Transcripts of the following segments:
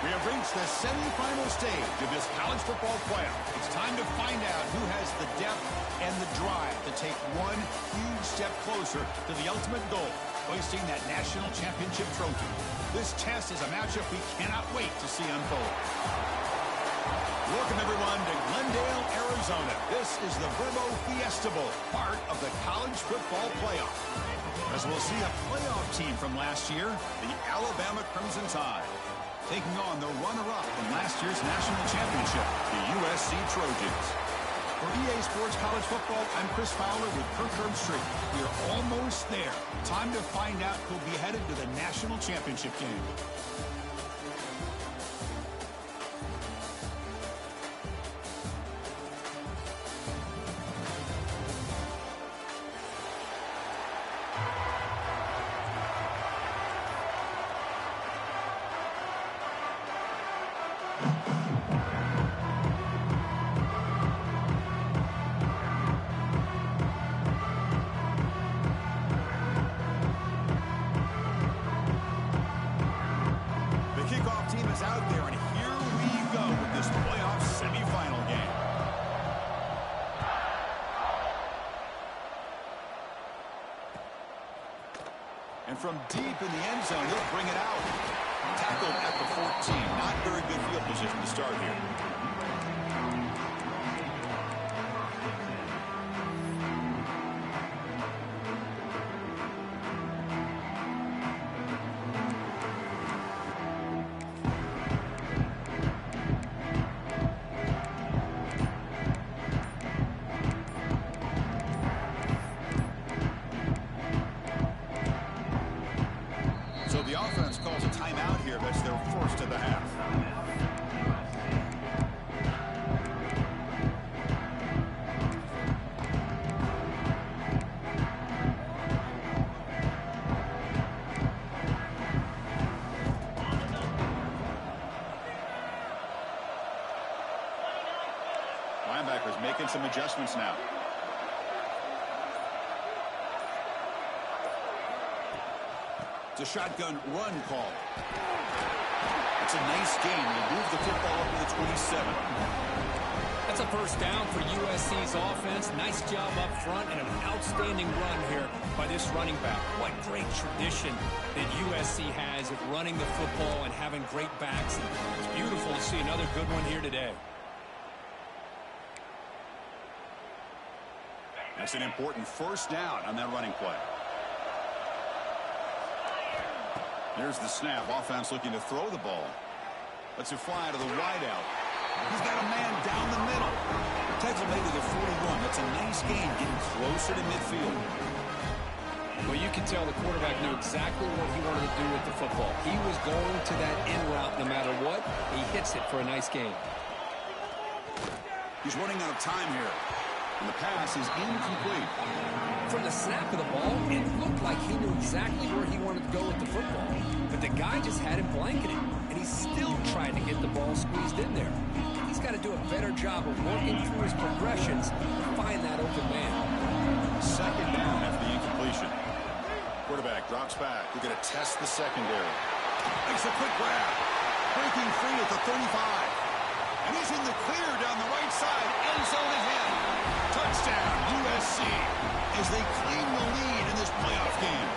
We have reached the semifinal stage of this college football playoff. It's time to find out who has the depth and the drive to take one huge step closer to the ultimate goal, hoisting that national championship trophy. This test is a matchup we cannot wait to see unfold. Welcome, everyone, to Glendale, Arizona. This is the Verbo Fiesta Bowl, part of the college football playoff. As we'll see a playoff team from last year, the Alabama Crimson Tide, taking on the runner-up in last year's national championship, the USC Trojans. For EA Sports College Football, I'm Chris Fowler with Kirk Herbstreit. We are almost there. Time to find out who'll be headed to the national championship game. Out there, and here we go with this playoff semifinal game. And from deep in the end zone, he'll bring it out. Tackled at the 14. Not very good field position to start here. So the offense calls a timeout here. That's their first of the half. Linebackers making some adjustments now. It's a shotgun run call. It's a nice gain. They move the football up to the 27. That's a first down for USC's offense. Nice job up front and an outstanding run here by this running back. What great tradition that USC has of running the football and having great backs. It's beautiful to see another good one here today. That's an important first down on that running play. There's the snap. Offense looking to throw the ball. Lets it fly to the wideout. He's got a man down the middle. Tackle made to the 41. That's a nice gain, getting closer to midfield. Well, you can tell the quarterback knew exactly what he wanted to do with the football. He was going to that in route no matter what. He hits it for a nice gain. He's running out of time here. And the pass is incomplete. From the snap of the ball, it looked like he knew exactly where he wanted to go with the football. But the guy just had him blanketed, and he's still trying to get the ball squeezed in there. He's got to do a better job of working through his progressions to find that open man. Second down after the incompletion. Quarterback drops back. We're going to test the secondary. Makes a quick grab. Breaking free at the 35. And he's in the clear down the right side. End zone ahead. Touchdown, USC, as they claim the lead in this playoff game.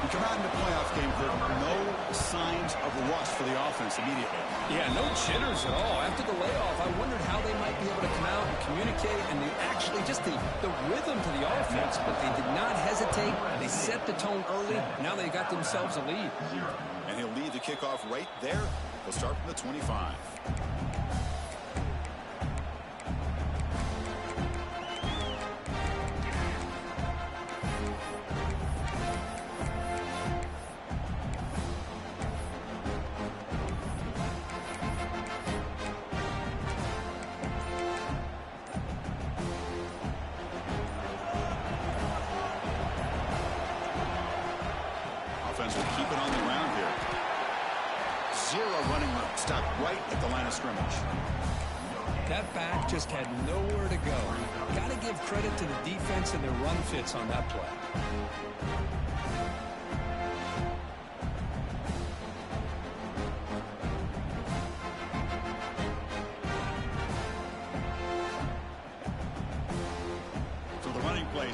We come out in the playoff game, Kirk. No signs of rust for the offense immediately. Yeah, no jitters at all. After the layoff, I wondered how they might be able to come out and communicate and actually just the rhythm to the offense. But they did not hesitate. They set the tone early. Now they got themselves a lead. And he'll lead the kickoff right there. He'll start from the 25. Offense will keep it on the ground here. Zero running room. Stopped right at the line of scrimmage. That back just had nowhere to go. Got to give credit to the defense and their run fits on that play.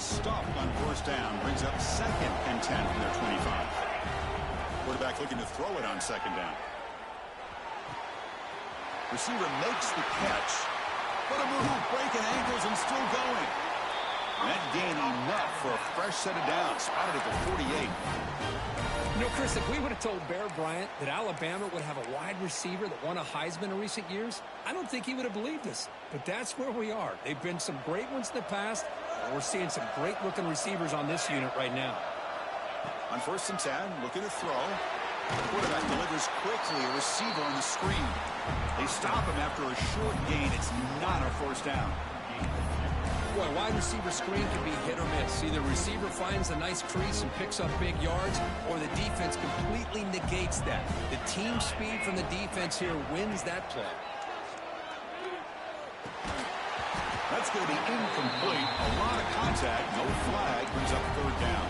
stuffed on first down. Brings up 2nd and 10 from their 25. Quarterback looking to throw it on 2nd down. Receiver makes the catch. What a move, breaking ankles and still going. That gain enough for a fresh set of downs. Spotted at the 48. You know, Chris, if we would have told Bear Bryant that Alabama would have a wide receiver that won a Heisman in recent years, I don't think he would have believed us. But that's where we are. They've been some great ones in the past, and we're seeing some great-looking receivers on this unit right now. On 1st and 10, looking to throw. The quarterback delivers quickly, a receiver on the screen. They stop him after a short gain. It's not a first down. Boy, wide receiver screen can be hit or miss. Either receiver finds a nice crease and picks up big yards, or the defense completely negates that. The team speed from the defense here wins that play. That's going to be incomplete. A lot of contact. No flag. Brings up 3rd down.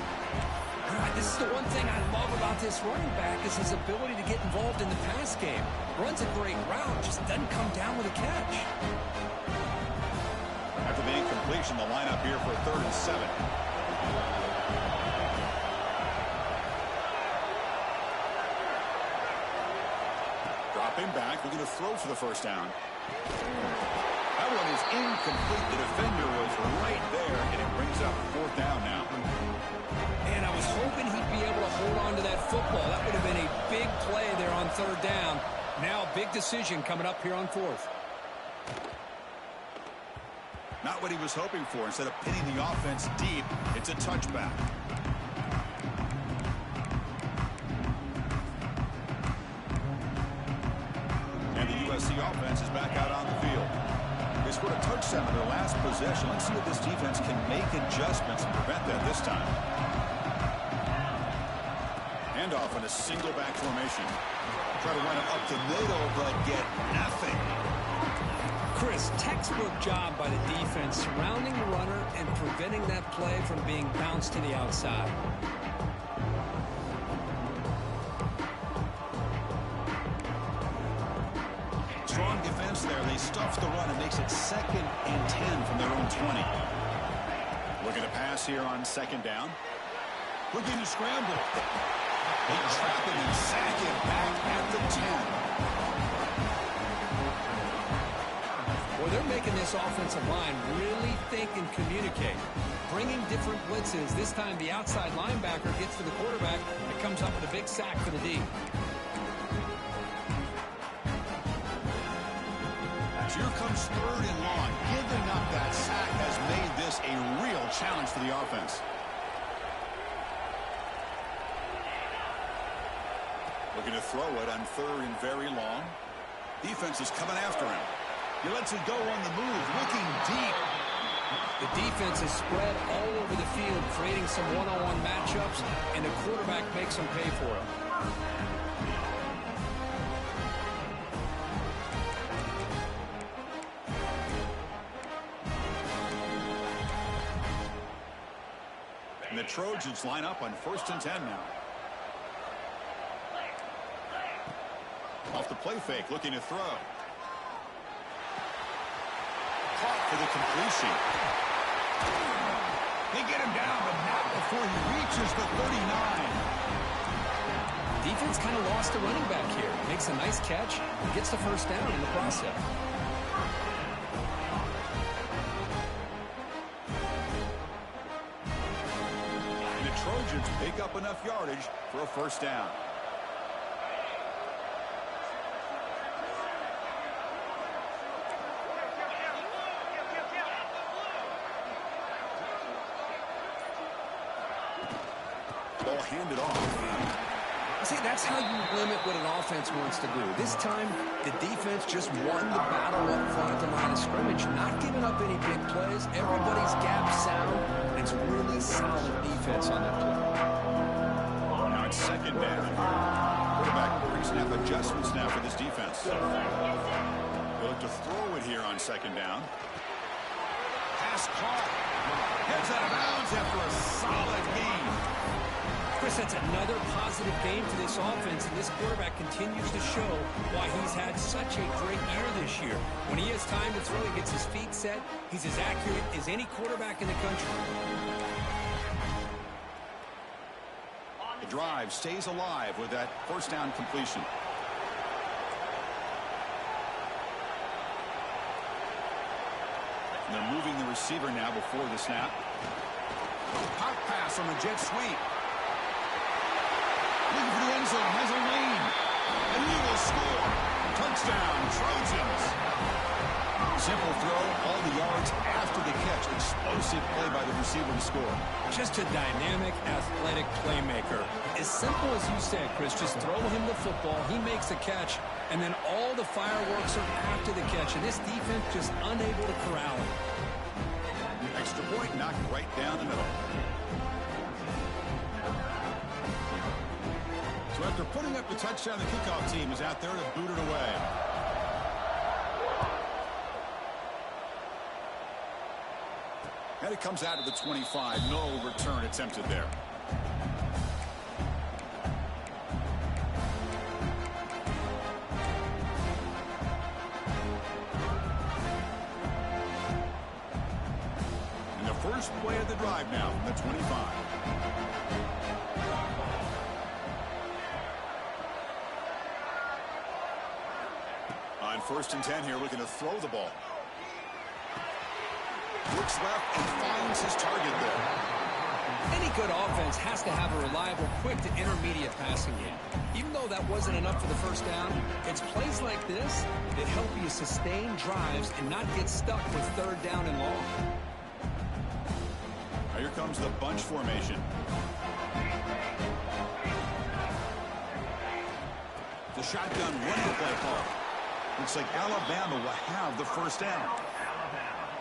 This is the one thing I love about this running back is his ability to get involved in the pass game. Runs a great route, just doesn't come down with a catch. After the incompletion, the lineup here for 3rd and 7. Dropping back, looking to throw for the first down. That one is incomplete. The defender was right there, and it brings up 4th down now. And I was hoping he'd be able to hold on to that football. That would have been a big play there on 3rd down. Now a big decision coming up here on 4th. Not what he was hoping for. Instead of pinning the offense deep, it's a touchback. And the USC offense is back out on the field. They scored a touchdown in their last possession. Let's see if this defense can make adjustments and prevent that this time. Handoff in a single back formation. Try to run it up the middle, but get nothing. Chris, textbook job by the defense surrounding the runner and preventing that play from being bounced to the outside. Strong defense there. They stuff the run. It makes it 2nd and 10 from their own 20. Looking to pass here on 2nd down. Looking to scramble. They trap him and sack him back at the 10. Well, they're making this offensive line really think and communicate. Bringing different blitzes. This time the outside linebacker gets to the quarterback and comes up with a big sack for the D. Here comes 3rd and long. Giving up that sack has made this a real challenge for the offense. Looking to throw it on 3rd and very long. Defense is coming after him. He lets it go on the move, looking deep. The defense is spread all over the field, creating some one-on-one matchups, and the quarterback makes them pay for it. And the Trojans line up on 1st and 10 now. Off the play fake, looking to throw. Caught for the completion. They get him down, but not before he reaches the 39. Defense kind of lost the running back here. Makes a nice catch and gets the first down in the process. And the Trojans pick up enough yardage for a first down. Ball handed off. See, that's how you limit what an offense wants to do. This time, the defense just won the battle up front at the line of scrimmage, not giving up any big plays. Everybody's gap sound, and it's really solid defense on that play. Now it's 2nd down. Quarterback pre-snap adjustments now for this defense. They look to throw it here on 2nd down. Pass caught. Gets out of bounds after a solid gain. Chris, Chris, that's another positive game for this offense, and this quarterback continues to show why he's had such a great year this year. When he has time to throw, he gets his feet set. He's as accurate as any quarterback in the country. The drive stays alive with that first down completion. And they're moving the receiver now before the snap. Pop pass on the jet sweep. Looking for the end zone, has a lane. And he will score. Touchdown, Trojans. Simple throw, all the yards after the catch. Explosive play by the receiver to score. Just a dynamic, athletic playmaker. As simple as you said, Chris, just throw him the football, he makes a catch, and then all the fireworks are after the catch, and this defense just unable to corral him. Extra point knocked right down the middle. So after putting up the touchdown, the kickoff team is out there to boot it away. And it comes out to the 25. No return attempted there. And the first play of the drive now from the 25. On 1st and 10 here, looking to throw the ball. Looks left and finds his target there. Any good offense has to have a reliable, quick to intermediate passing game. Even though that wasn't enough for the first down, it's plays like this that help you sustain drives and not get stuck with 3rd down and long. Now here comes the bunch formation. The shotgun running play call. Looks like Alabama will have the first down.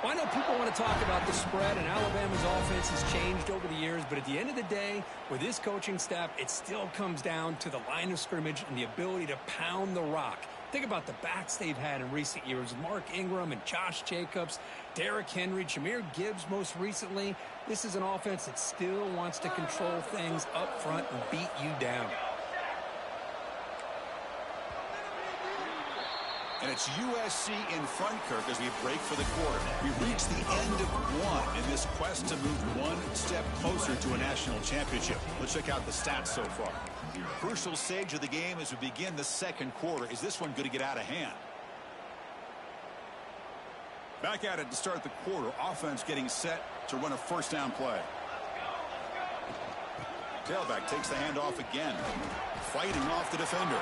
Well, I know people want to talk about the spread, and Alabama's offense has changed over the years, but at the end of the day, with this coaching staff, it still comes down to the line of scrimmage and the ability to pound the rock. Think about the backs they've had in recent years. Mark Ingram and Josh Jacobs, Derrick Henry, Jahmyr Gibbs most recently. This is an offense that still wants to control things up front and beat you down. And it's USC in front, Kirk, as we break for the quarter. We've reached the end of one in this quest to move one step closer to a national championship. Let's check out the stats so far. Crucial stage of the game as we begin the second quarter. Is this one going to get out of hand? Back at it to start the quarter. Offense getting set to run a first down play. Tailback takes the handoff again. Fighting off the defender.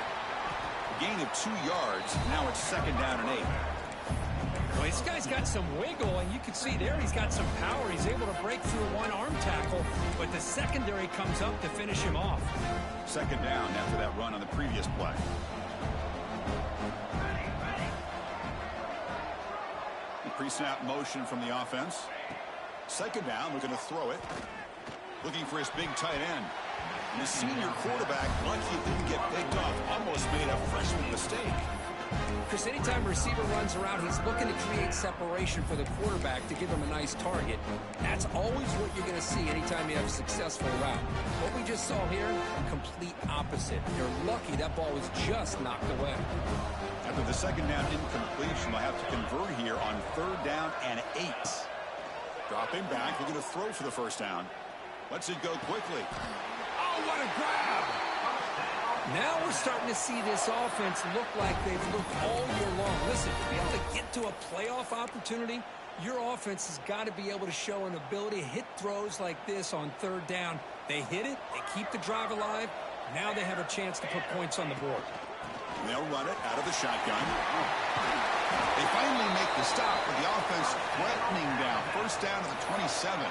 Gain of 2 yards. Now it's 2nd down and 8. Well, this guy's got some wiggle, and you can see there he's got some power. He's able to break through one arm tackle, but the secondary comes up to finish him off. 2nd down after that run on the previous play. The pre-snap motion from the offense. 2nd down, looking to throw it. Looking for his big tight end. And the senior quarterback, lucky it didn't get picked off, almost made a freshman mistake. Chris, anytime a receiver runs around, he's looking to create separation for the quarterback to give him a nice target. That's always what you're going to see anytime you have a successful route. What we just saw here, complete opposite. You're lucky that ball was just knocked away. After the 2nd down incompletion, they'll have to convert here on 3rd down and 8. Dropping back, looking to throw for the first down. Lets it go quickly. Oh, what a grab! Now we're starting to see this offense look like they've looked all year long. Listen, to be able to get to a playoff opportunity, your offense has got to be able to show an ability to hit throws like this on 3rd down. They hit it, they keep the drive alive. Now they have a chance to put points on the board. They'll run it out of the shotgun. They finally make the stop with the offense threatening down. 1st down to the 27.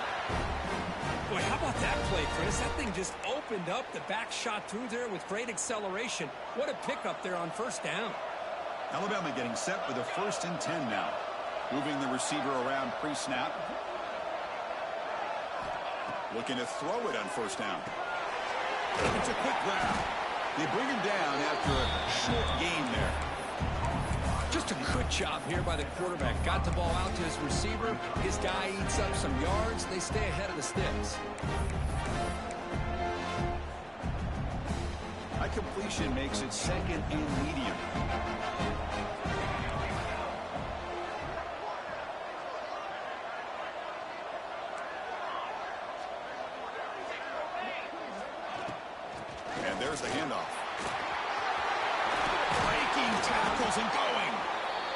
Boy, how about that play, Chris? That thing just opened up. The back shot through there with great acceleration. What a pickup there on 1st down. Alabama getting set with a 1st and 10 now. Moving the receiver around pre-snap. Looking to throw it on 1st down. It's a quick grab. They bring him down after a short gain there. Just a good job here by the quarterback. Got the ball out to his receiver. His guy eats up some yards. They stay ahead of the sticks. That completion makes it second and medium. And there's the handoff. Breaking tackles and going.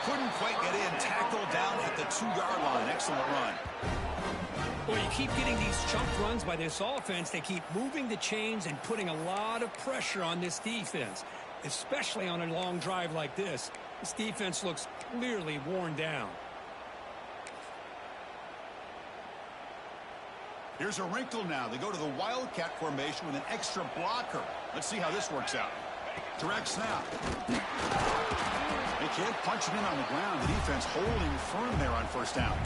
Couldn't quite get in. Tackled down at the 2-yard line. Excellent run. Well, you keep getting these chunk runs by this offense. They keep moving the chains and putting a lot of pressure on this defense, especially on a long drive like this. This defense looks clearly worn down. Here's a wrinkle now. They go to the Wildcat formation with an extra blocker. Let's see how this works out. Direct snap. They can't punch it in on the ground. The defense holding firm there on first down.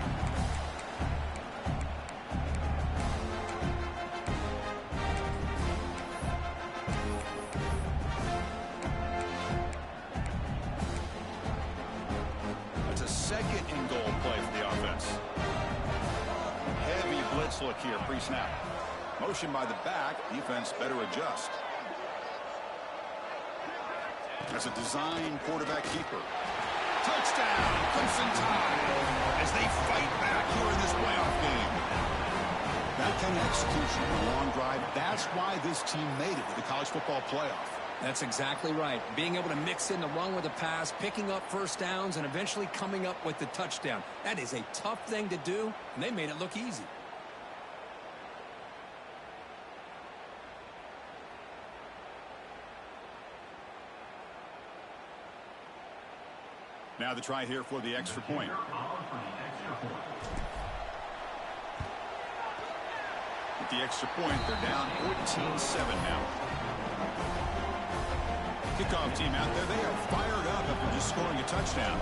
That's a second and goal play for the offense. Heavy blitz look here pre-snap. Motion by the back. Defense better adjust. That's a design quarterback keeper. Touchdown, Crimson Tide, as they fight back here in this playoff game. That kind of execution on a long drive, that's why this team made it to the college football playoff. That's exactly right. Being able to mix in the run with the pass, picking up first downs, and eventually coming up with the touchdown. That is a tough thing to do, and they made it look easy. Now the try here for the extra point. With the extra point, they're down 14-7 now. Kickoff team out there, they are fired up after just scoring a touchdown.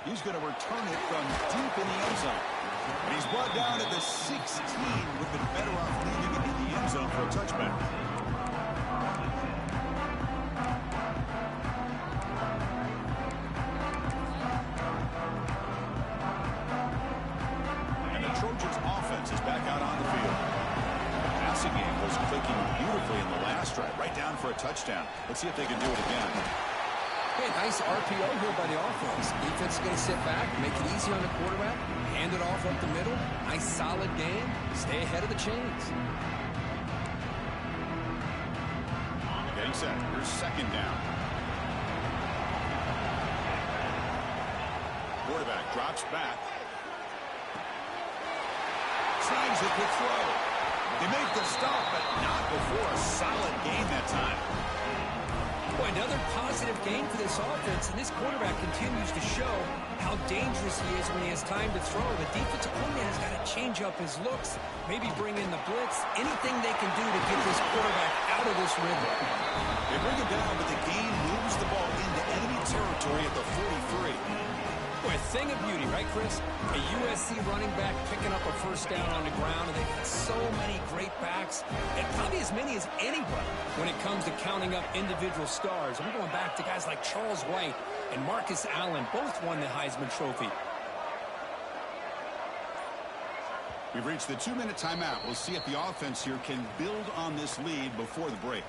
He's going to return it from deep in the end zone. And he's brought down at the 16. Would have been better off leaving it in the end zone for a touchback. And the Trojans offense is back out on the field. The passing game was clicking beautifully in the last drive, right down for a touchdown. Let's see if they can do it again. Hey, nice RPO here by the offense. Defense is going to sit back, make it easy on the quarterback, hand it off up the middle. Nice solid game. Stay ahead of the chains. Getting set. Here's second down. Quarterback drops back. Snags it with throw. They make the stop, but not before a solid gain that time. Boy, another positive game for this offense, and this quarterback continues to show how dangerous he is when he has time to throw. The defensive coordinator has got to change up his looks, maybe bring in the blitz, anything they can do to get this quarterback out of this rhythm. They bring him down, but the game moves the ball into enemy territory at the 43. Boy, a thing of beauty, right, Chris? A USC running back picking up a first down on the ground, and they've got so many great backs, and probably as many as anybody when it comes to counting up individual stars. And we're going back to guys like Charles White and Marcus Allen, both won the Heisman Trophy. We've reached the 2-minute timeout. We'll see if the offense here can build on this lead before the break.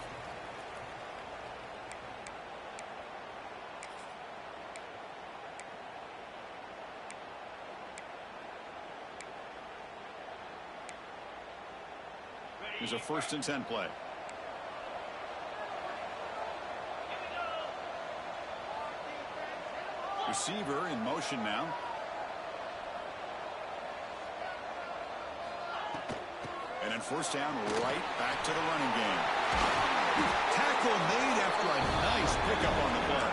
Here's a 1st and 10 play. Receiver in motion now. And then first down, right back to the running game. Tackle made after a nice pickup on the play.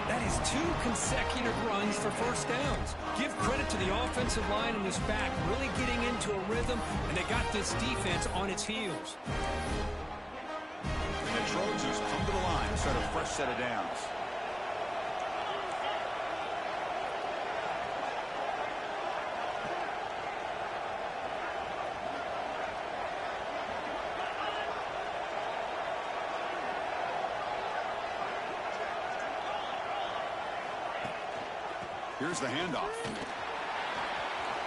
That is 2 consecutive runs for first downs. Give credit to the offensive line and his back, really getting into a rhythm, and they got this defense on its heels. And the Trojans come to the line and start a fresh set of downs. Here's the handoff.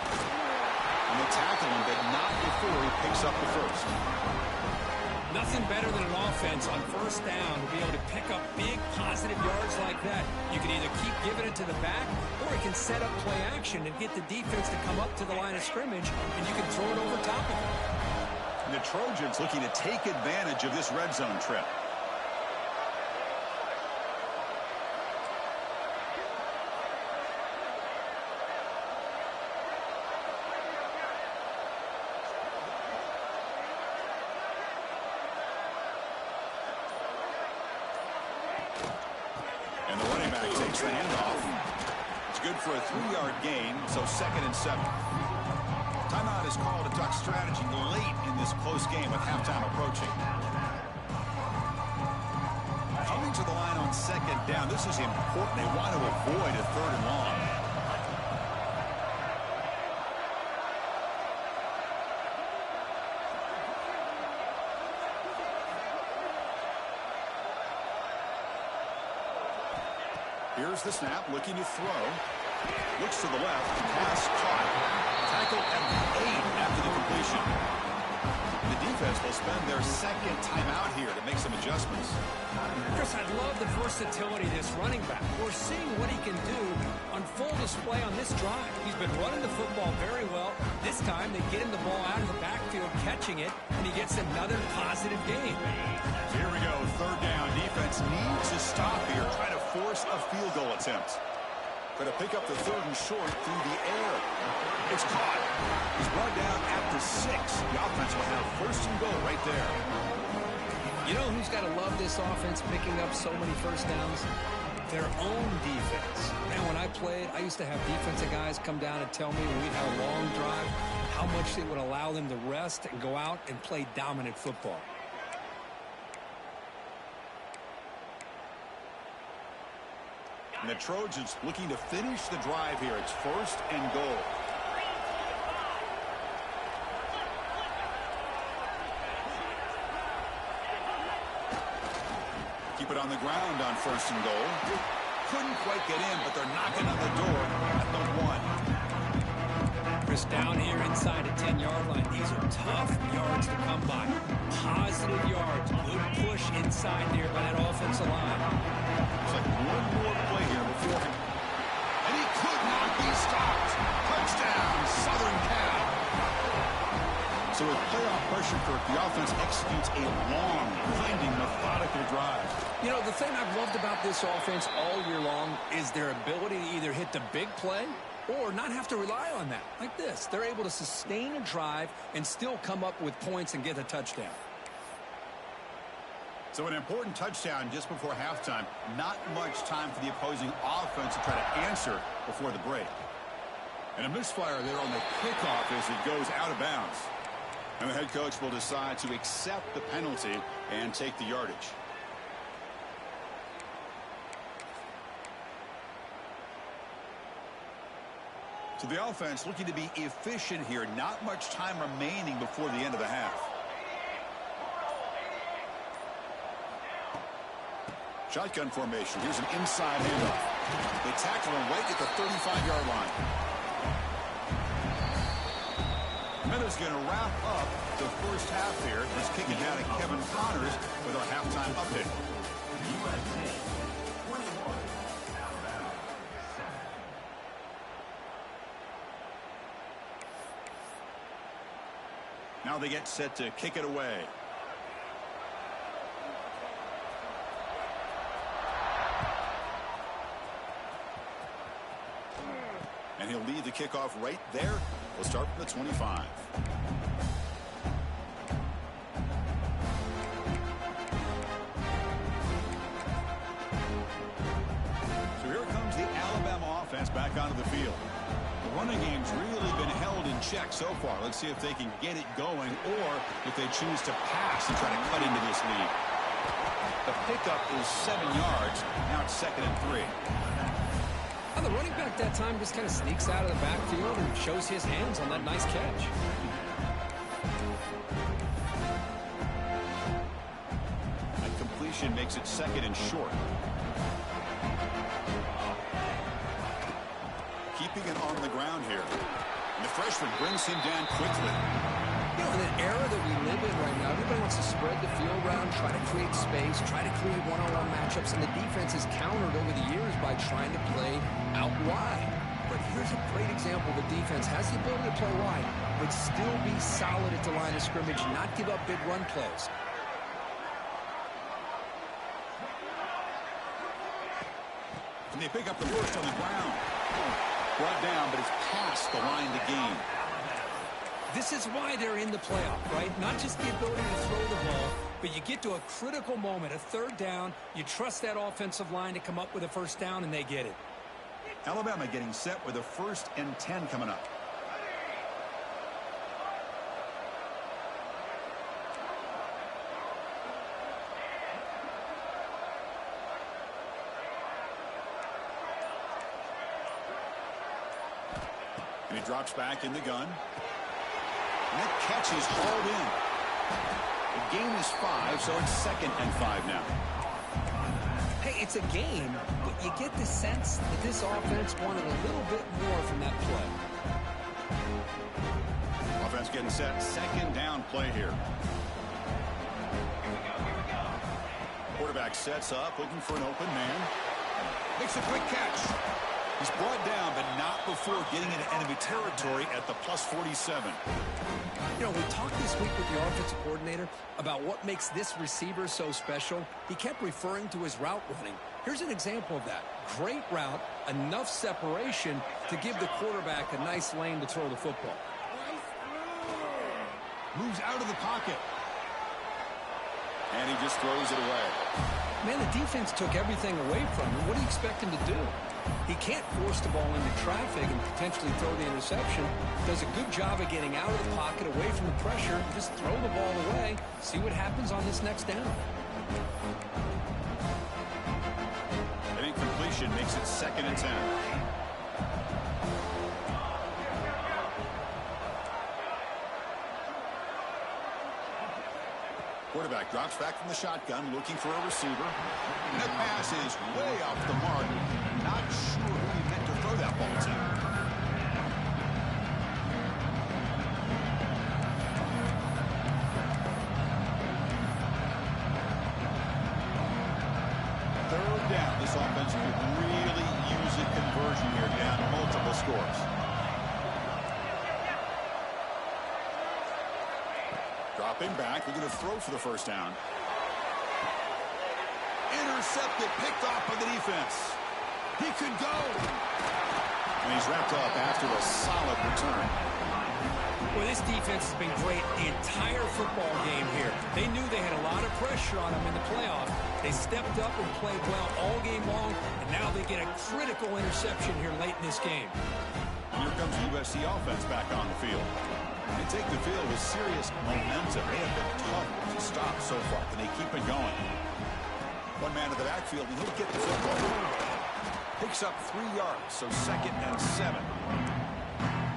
And they tackle him, but not before he picks up the first. Nothing better than an offense on first down to be able to pick up big positive yards like that. You can either keep giving it to the back, or you can set up play action and get the defense to come up to the line of scrimmage, and you can throw it over top of them. And the Trojans looking to take advantage of this red zone trip. And the running back takes the handoff. It's good for a 3-yard gain, so 2nd and 7. Timeout is called to talk strategy late in this close game with halftime approaching. Coming to the line on 2nd down, this is important. They want to avoid a 3rd and long. Here's the snap, looking to throw. Looks to the left, pass caught. Tackle at the 8 after the completion. The defense will spend their 2nd timeout here to make some adjustments. Chris, I love the versatility of this running back. We're seeing what he can do on full display on this drive. He's been running the football very well. This time they get him the ball out of the backfield, catching it, and he gets another positive gain. Here we go, 3rd down. Defense needs to stop here, try to force a field goal attempt. Going to pick up the 3rd and short through the air. It's caught. He's brought down at the 6. The offense will have 1st and goal right there. You know who's got to love this offense picking up so many first downs? Their own defense. Man, when I played, I used to have defensive guys come down and tell me when we'd have a long drive how much it would allow them to rest and go out and play dominant football. And the Trojans looking to finish the drive here. It's 1st and goal. Keep it on the ground on 1st and goal. Couldn't quite get in, but they're knocking on the door at the 1. Chris, down here inside the 10-yard line. These are tough yards to come by. Positive yards. Good push inside there by that offensive line. Looks like one more play here before him. And he could not be stopped. Touchdown, Southern Cal. So with playoff pressure, Kirk, the offense executes a long, winding, methodical drive. You know, the thing I've loved about this offense all year long is their ability to either hit the big play or not have to rely on that. Like this. They're able to sustain a drive and still come up with points and get a touchdown. So an important touchdown just before halftime. Not much time for the opposing offense to try to answer before the break. And a misfire there on the kickoff as it goes out of bounds. And the head coach will decide to accept the penalty and take the yardage. So the offense looking to be efficient here. Not much time remaining before the end of the half. Shotgun formation. Here's an inside handoff. They tackle him right at the 35-yard line. Minutes going to wrap up the first half here. Let's kick it down to Kevin Connors with our halftime update. Now they get set to kick it away. And he'll lead the kickoff right there. We'll start from the 25. So here comes the Alabama offense back onto the field. The running game's really been held in check so far. Let's see if they can get it going or if they choose to pass and try to cut into this lead. The pickup is 7 yards. Now it's 2nd and 3. The running back that time just kind of sneaks out of the backfield and shows his hands on that nice catch. That completion makes it 2nd and short. Keeping it on the ground here. And the freshman brings him down quickly. You know, in an era that we live in right now, everybody wants to spread the field around, try to create space, try to create one-on-one matchups, and the defense has countered over the years by trying to play out wide. But here's a great example of a defense has the ability to play wide, but still be solid at the line of scrimmage and not give up big run plays. And they pick up the first on the ground. Brought down, but it's past the line to gain. This is why they're in the playoff, right? Not just the ability to throw the ball, but you get to a critical moment, a third down. You trust that offensive line to come up with a first down, and they get it. Alabama getting set with a 1st and 10 coming up. And he drops back in the gun. And that catch is hauled in. The gain is 5, so it's 2nd and 5 now. Hey, it's a game, but you get the sense that this offense wanted a little bit more from that play. Offense getting set. 2nd down play here. Quarterback sets up, looking for an open man. Makes a quick catch. He's brought down, but not before getting into enemy territory at the +47. You know, we talked this week with the offensive coordinator about what makes this receiver so special. He kept referring to his route running. Here's an example of that. Great route, enough separation to give the quarterback a nice lane to throw the football. Moves out of the pocket. And he just throws it away. Man, the defense took everything away from him. What do you expect him to do? He can't force the ball into traffic and potentially throw the interception. Does a good job of getting out of the pocket, away from the pressure. Just throw the ball away. See what happens on this next down. An incompletion makes it 2nd and 10. Quarterback drops back from the shotgun, looking for a receiver. And that pass is way off the mark. Not sure who he meant to throw that ball to. Third down. This offense could really use a conversion here, down multiple scores. Dropping back, we're going to throw for the first down. Intercepted, picked off by the defense. He could go. And he's wrapped up after a solid return. Well, this defense has been great the entire football game here. They knew they had a lot of pressure on them in the playoff. They stepped up and played well all game long, and now they get a critical interception here late in this game. And here comes the USC offense back on the field. They take the field with serious momentum. They have been tough to stop so far, and they keep it going. One man to the backfield, and he'll get the football. Picks up 3 yards, so 2nd and 7.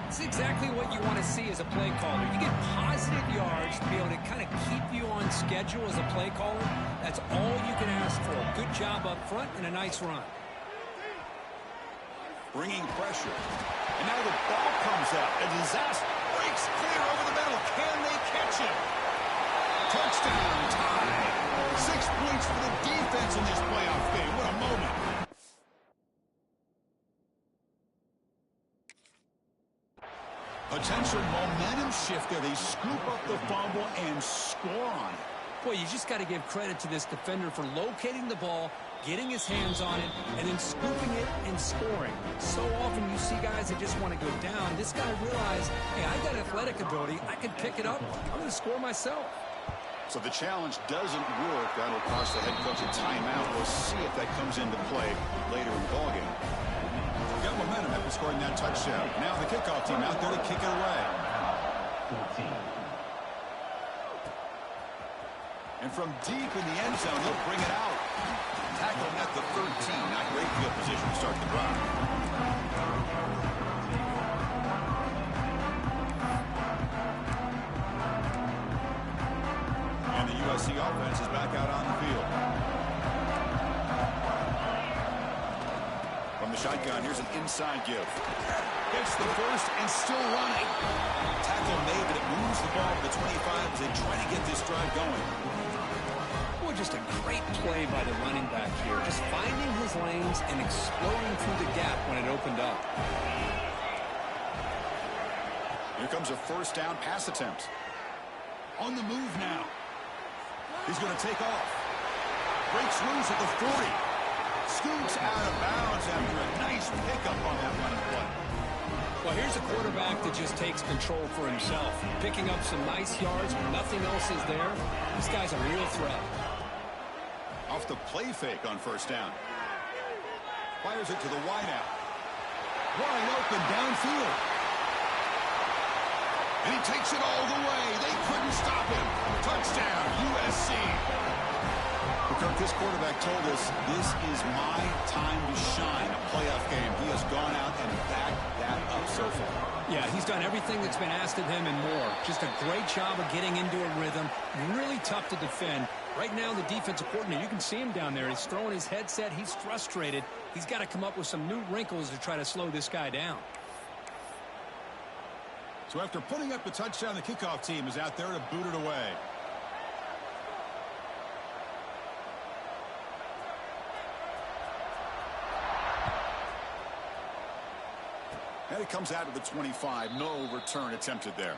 It's exactly what you want to see as a play caller. You get positive yards to be able to kind of keep you on schedule as a play caller. That's all you can ask for. Good job up front and a nice run. Bringing pressure. And now the ball comes out. A disaster. Breaks clear over the middle. Can they catch it? Touchdown tie. 6 points for the defense in this playoff game. What a moment. Potential momentum shift there. They scoop up the fumble and score on it. Boy, you just got to give credit to this defender for locating the ball, getting his hands on it, and then scooping it and scoring. So often you see guys that just want to go down. This guy realized, hey, I got athletic ability. I can pick it up. I'm going to score myself. So the challenge doesn't work. That'll cost the head coach a timeout. We'll see if that comes into play later in the ballgame. Got momentum after scoring that touchdown. Now the kickoff team out there to kick it away. 14. And from deep in the end zone, they'll bring it out. Tackling at the 13. Not great field position to start the drive. And the USC offense is back out on the field. From the shotgun, here's an inside give. Gets the first and still running. Tackle made, but it moves the ball to the 25 as they try to get this drive going. Boy, just a great play by the running back here. Just finding his lanes and exploding through the gap when it opened up. Here comes a first down pass attempt. On the move now. He's going to take off. Breaks loose at the 40. Scoots out of bounds after a nice pickup on that running play. Well, here's a quarterback that just takes control for himself. Picking up some nice yards when nothing else is there. This guy's a real threat. Off the play fake on first down. Fires it to the wideout. Wide open downfield. And he takes it all the way. They couldn't stop him. Touchdown, USC. Kirk, this quarterback told us this is my time to shine, a playoff game. He has gone out and backed that up so far. Yeah, he's done everything that's been asked of him and more. Just a great job of getting into a rhythm. Really tough to defend. Right now, the defensive coordinator, you can see him down there. He's throwing his headset. He's frustrated. He's got to come up with some new wrinkles to try to slow this guy down. So after putting up the touchdown, the kickoff team is out there to boot it away. And it comes out of the 25. No return attempted there.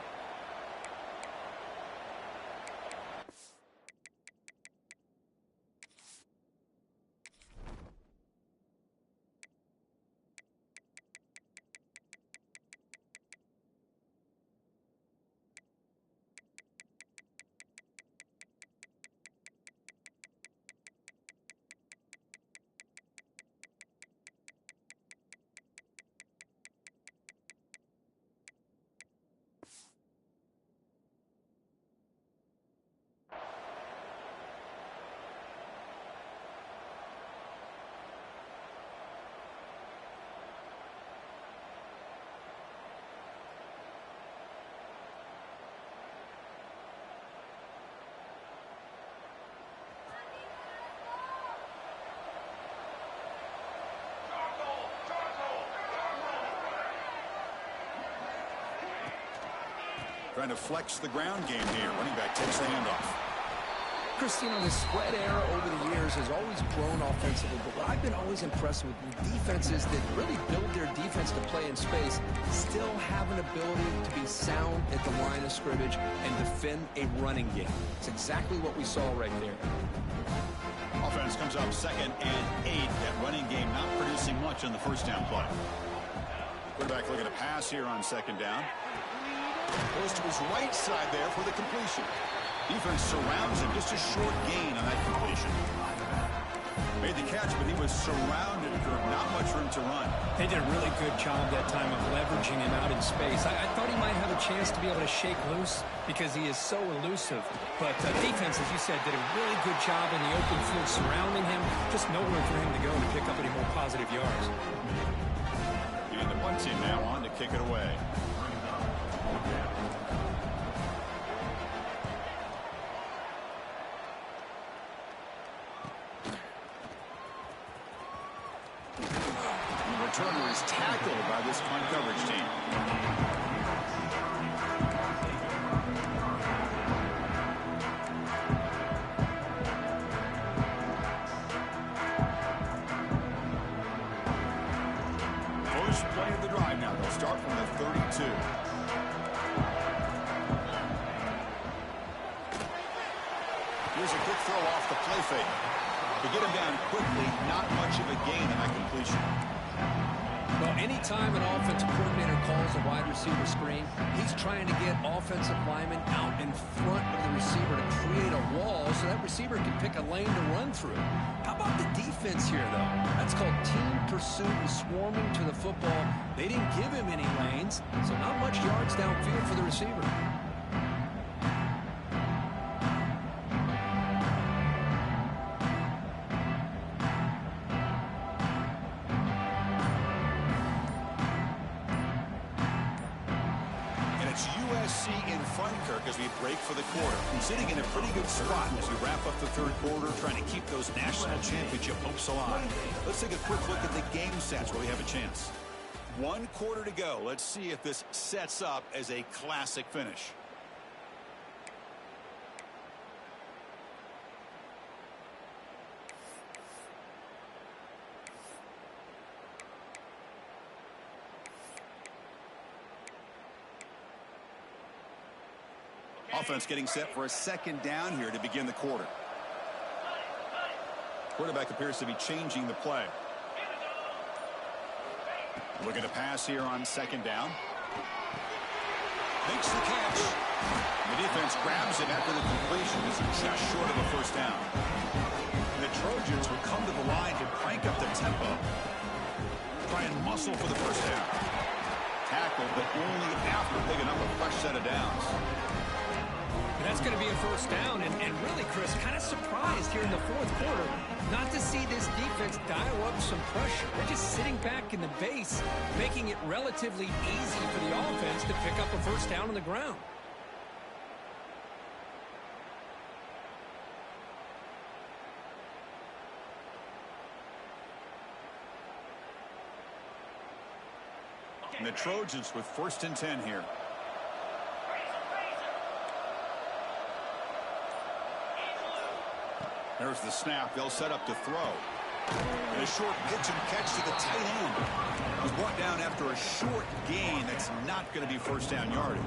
Trying to flex the ground game here. Running back takes the handoff. Christine, the spread era over the years has always grown offensively, but what I've been always impressed with defenses that really build their defense to play in space still have an ability to be sound at the line of scrimmage and defend a running game. It's exactly what we saw right there. Offense comes up 2nd and 8. That running game not producing much on the first down play. Quarterback looking to pass here on 2nd down. Goes to his right side there for the completion. Defense surrounds him. Just a short gain on that completion. Made the catch, but he was surrounded for not much room to run. They did a really good job that time of leveraging him out in space. I thought he might have a chance to be able to shake loose because he is so elusive. But defense, as you said, did a really good job in the open field surrounding him. Just nowhere for him to go to pick up any more positive yards. And the punt team now on to kick it away. Returner is tackled by this punt coverage team. First play of the drive now. They'll start from the 32. Here's a quick throw off the play fake. To get him down quickly, not much of a gain in that completion. Well, anytime an offensive coordinator calls a wide receiver screen, he's trying to get offensive linemen out in front of the receiver to create a wall so that receiver can pick a lane to run through. How about the defense here, though? That's called team pursuit and swarming to the football. They didn't give him any lanes, so not much yards downfield for the receiver. In front, Kirk, as we break for the quarter. He's sitting in a pretty good spot as we wrap up the third quarter, trying to keep those national championship hopes alive. Let's take a quick look at the game stats where we have a chance. 1 quarter to go. Let's see if this sets up as a classic finish. Offense getting set for a 2nd down here to begin the quarter. Quarterback appears to be changing the play. Looking to pass here on 2nd down. Makes the catch. The defense grabs it after the completion. It's just short of a 1st down. And the Trojans will come to the line to crank up the tempo. Try and muscle for the 1st down. Tackled, but only after picking up a fresh set of downs. And that's going to be a 1st down. And really, Chris, kind of surprised here in the 4th quarter not to see this defense dial up some pressure. They're just sitting back in the base, making it relatively easy for the offense to pick up a 1st down on the ground. And the Trojans with 1st and 10 here. There's the snap. They'll set up to throw. And a short pitch and catch to the tight end. Was brought down after a short gain. That's not going to be 1st down yardage.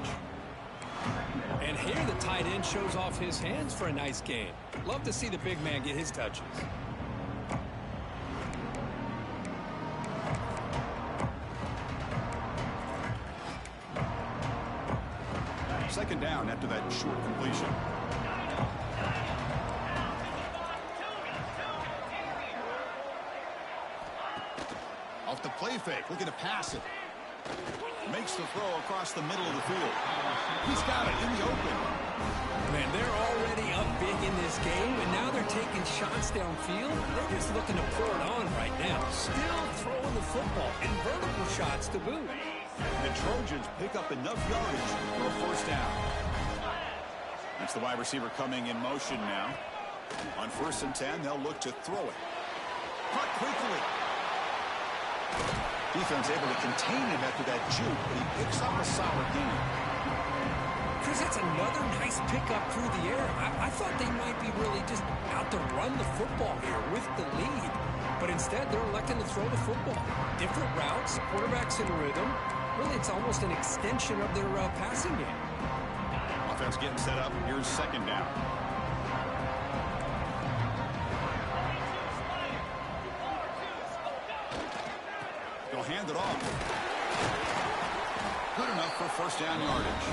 And here the tight end shows off his hands for a nice gain. Love to see the big man get his touches. 2nd down after that short completion. Off the play fake, looking to pass it. Makes the throw across the middle of the field. He's got it in the open. Man, they're already up big in this game, and now they're taking shots downfield. They're just looking to pour it on right now. Still throwing the football, and vertical shots to boot. The Trojans pick up enough yardage for a 1st down. That's the wide receiver coming in motion now. On 1st and 10, they'll look to throw it. Caught quickly. Defense able to contain him after that juke, but he picks up a solid gain. Chris, that's another nice pickup through the air. I thought they might be really just out to run the football here with the lead. But instead, they're electing to throw the football. Different routes, quarterbacks in rhythm. Really, it's almost an extension of their passing game. Offense getting set up. Here's 2nd down. They'll hand it off. Good enough for 1st down yardage.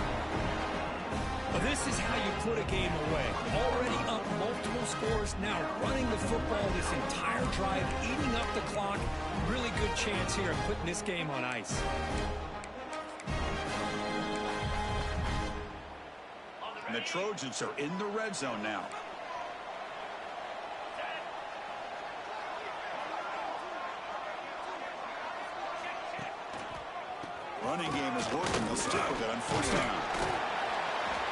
Well, this is how you put a game away. Already up multiple scores, now running the football this entire drive, eating up the clock. Really good chance here of putting this game on ice. And the Trojans are in the red zone now. Running game is working. They'll stick with it on 1st down.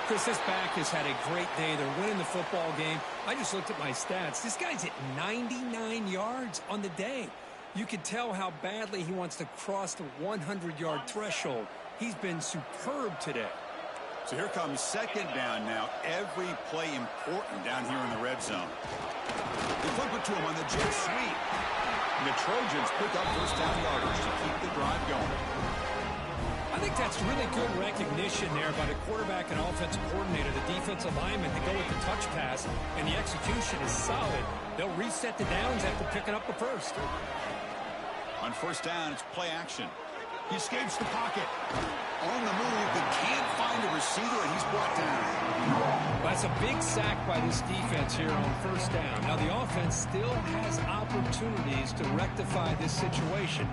Chris, this back has had a great day. They're winning the football game. I just looked at my stats. This guy's at 99 yards on the day. You can tell how badly he wants to cross the 100-yard threshold. He's been superb today. So here comes 2nd down now. Every play important down here in the red zone. They flip it to him on the jet sweep. And the Trojans pick up 1st down yardage to keep the drive going. I think that's really good recognition there by the quarterback and offensive coordinator, the defensive lineman, to go with the touch pass, and the execution is solid. They'll reset the downs after picking up the 1st. On 1st down, it's play action. He escapes the pocket. On the move, but can't find a receiver, and he's brought down. That's a big sack by this defense here on 1st down. Now, the offense still has opportunities to rectify this situation,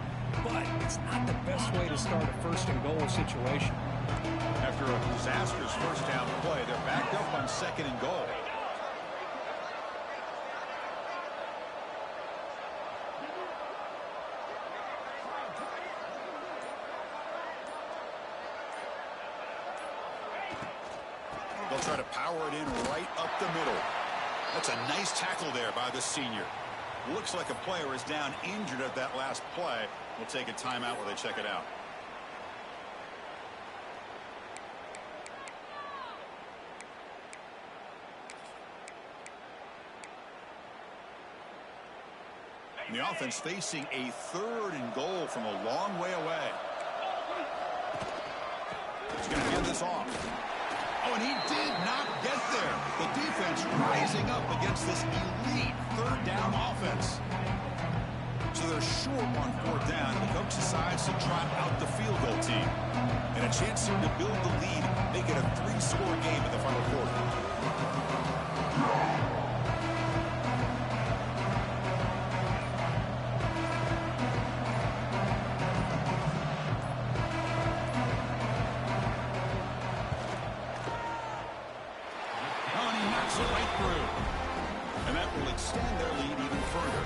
but it's not the best way to start a 1st and goal situation. After a disastrous 1st down play, they're backed up on 2nd and goal. They'll try to power it in right up the middle. That's a nice tackle there by the senior. Looks like a player is down injured at that last play. We'll take a timeout while they check it out. And the offense facing a 3rd and goal from a long way away. He's going to hand this off. Oh, and he did not get there. The defense rising up against this elite 3rd down offense. So they're short on 4th down, and the coach decides to trot out the field goal team. And a chance here to build the lead, make it a 3-score game in the final quarter. Right through. And that will extend their lead even further.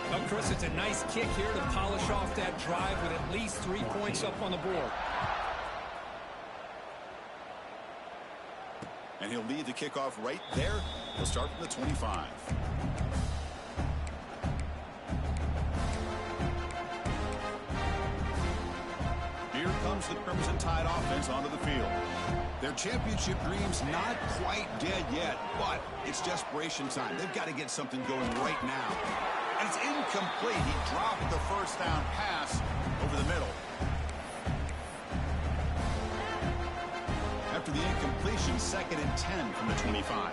Well, Chris, it's a nice kick here to polish off that drive with at least 3 points up on the board. And he'll lead the kickoff right there. He'll start from the 25. Here comes the Crimson Tide offense onto the field. Their championship dreams not quite dead yet, but it's desperation time. They've got to get something going right now. And it's incomplete. He dropped the 1st down pass over the middle. After the incompletion, 2nd and 10 from the 25.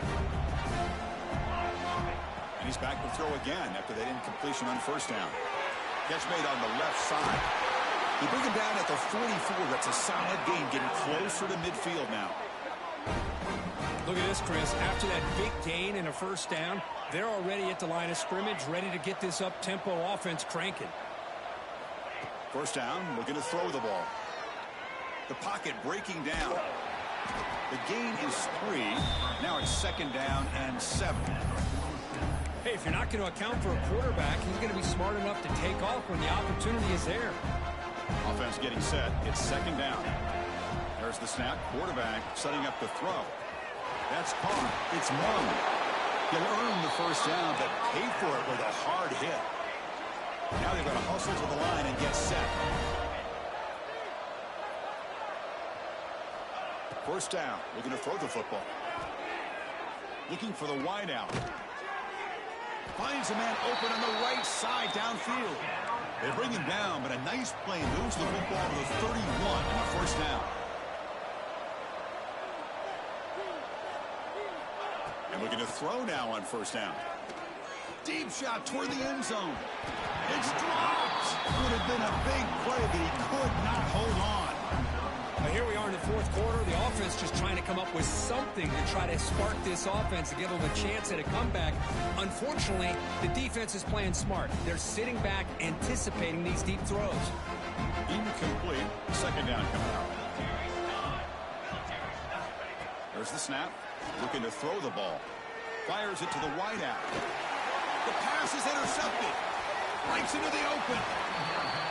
And he's back to throw again after that incompletion on 1st down. Catch made on the left side. They bring him down at the 44. That's a solid gain, getting closer to midfield now. Look at this, Chris. After that big gain and a 1st down, they're already at the line of scrimmage, ready to get this up-tempo offense cranking. 1st down, looking to throw the ball. The pocket breaking down. The gain is 3. Now it's 2nd down and 7. Hey, if you're not going to account for a quarterback, he's going to be smart enough to take off when the opportunity is there. Offense getting set. It's 2nd down. There's the snap. Quarterback setting up the throw. That's caught. It's Mung. He'll earn the 1st down, but pay for it with a hard hit. Now they've got to hustle to the line and get set. 1st down. Looking to throw the football. Looking for the wide out. Finds a man open on the right side downfield. They bring him down, but a nice play moves the football to the 31 on the 1st down. And looking to throw now on 1st down. Deep shot toward the end zone. It's dropped. Would have been a big play, but he could not hold on. Now here we are in the 4th quarter. The offense just trying to come up with something to try to spark this offense to give them a chance at a comeback. Unfortunately, the defense is playing smart. They're sitting back, anticipating these deep throws. Incomplete. 2nd down coming out. There's the snap. Looking to throw the ball. Fires it to the wide out. The pass is intercepted. Breaks into the open.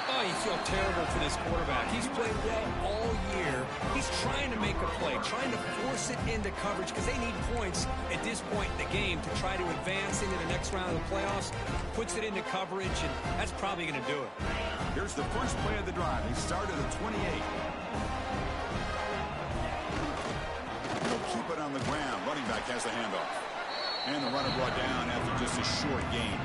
Oh, you feel terrible for this quarterback. He's played well all year. He's trying to make a play, trying to force it into coverage because they need points at this point in the game to try to advance into the next round of the playoffs. Puts it into coverage, and that's probably going to do it. Here's the first play of the drive. He started at 28. He'll keep it on the ground. Running back has the handoff. And the runner brought down after just a short gain.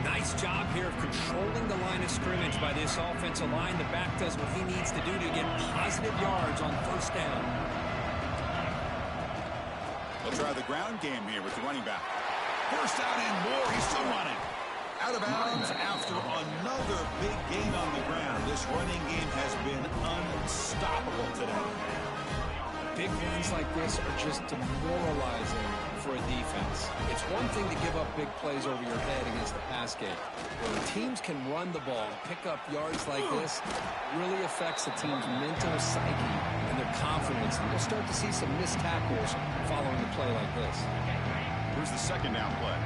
Nice job here of controlling the line of scrimmage by this offensive line. The back does what he needs to do to get positive yards on 1st down. They'll try the ground game here with the running back. 1st down and more. He's still running. Out of bounds after another big gain on the ground. This running game has been unstoppable today. Big runs like this are just demoralizing for a defense. It's one thing to give up big plays over your head against the pass game. When teams can run the ball and pick up yards like this, it really affects the team's mental psyche and their confidence. And we'll start to see some missed tackles following a play like this. Here's the 2nd down play.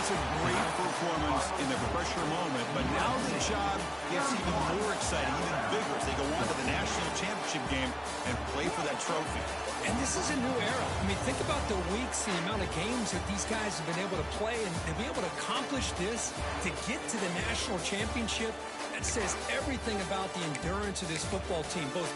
That's a great performance in the pressure moment, but now the job gets even more exciting, even bigger as they go on to the national championship game and play for that trophy. And this is a new era. I mean, think about the weeks, the amount of games that these guys have been able to play, and to be able to accomplish this, to get to the national championship, that says everything about the endurance of this football team, both